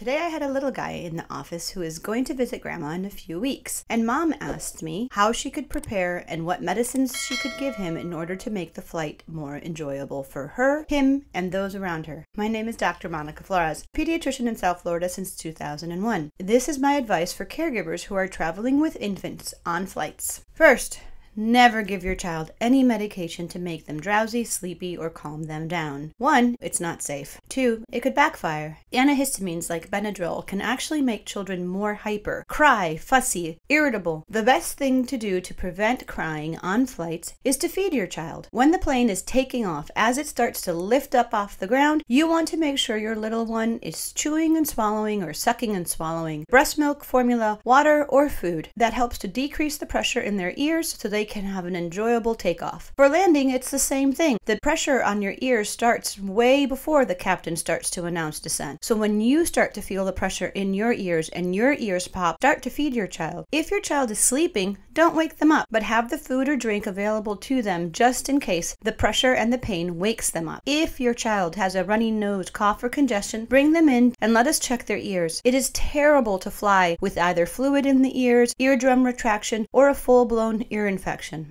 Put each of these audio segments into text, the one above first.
Today I had a little guy in the office who is going to visit Grandma in a few weeks, and Mom asked me how she could prepare and what medicines she could give him in order to make the flight more enjoyable for her, him, and those around her. My name is Dr. Monica Flores, pediatrician in South Florida since 2001. This is my advice for caregivers who are traveling with infants on flights. First, never give your child any medication to make them drowsy, sleepy, or calm them down. 1, it's not safe. 2, it could backfire. Antihistamines like Benadryl can actually make children more hyper, cry, fussy, irritable. The best thing to do to prevent crying on flights is to feed your child. When the plane is taking off, as it starts to lift up off the ground, you want to make sure your little one is chewing and swallowing or sucking and swallowing breast milk, formula, water, or food. That helps to decrease the pressure in their ears so they can have an enjoyable takeoff. For landing, it's the same thing. The pressure on your ears starts way before the captain starts to announce descent. So when you start to feel the pressure in your ears and your ears pop, start to feed your child. If your child is sleeping, don't wake them up, but have the food or drink available to them just in case the pressure and the pain wakes them up. If your child has a runny nose, cough, or congestion, bring them in and let us check their ears. It is terrible to fly with either fluid in the ears, eardrum retraction, or a full-blown ear infection.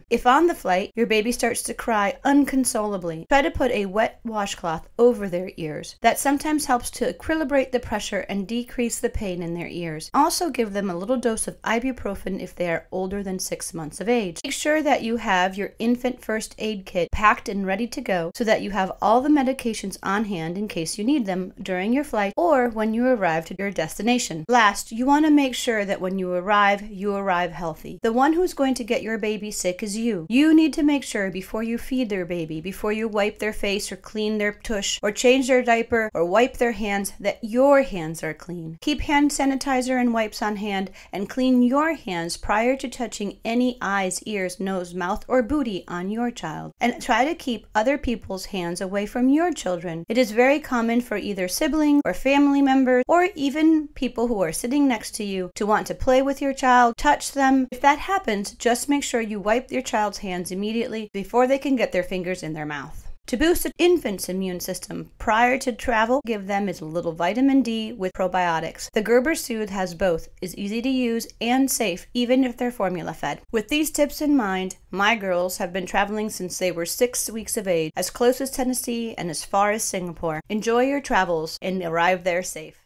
If on the flight, your baby starts to cry unconsolably, try to put a wet washcloth over their ears. That sometimes helps to equilibrate the pressure and decrease the pain in their ears. Also give them a little dose of ibuprofen if they are older than 6 months of age. Make sure that you have your infant first aid kit packed and ready to go so that you have all the medications on hand in case you need them during your flight or when you arrive to your destination. Last, you want to make sure that when you arrive healthy. The one who's going to get your baby sick is you. You need to make sure before you feed their baby, before you wipe their face or clean their tush or change their diaper or wipe their hands, that your hands are clean. Keep hand sanitizer and wipes on hand and clean your hands prior to touching any eyes, ears, nose, mouth, or booty on your child. And try to keep other people's hands away from your children. It is very common for either sibling or family members or even people who are sitting next to you to want to play with your child, touch them. If that happens, just make sure you wipe your child's hands immediately before they can get their fingers in their mouth. To boost an infant's immune system prior to travel, give them a little vitamin D with probiotics. The Gerber Soothe has both, is easy to use and safe even if they're formula fed. With these tips in mind, my girls have been traveling since they were 6 weeks of age, as close as Tennessee and as far as Singapore. Enjoy your travels and arrive there safe.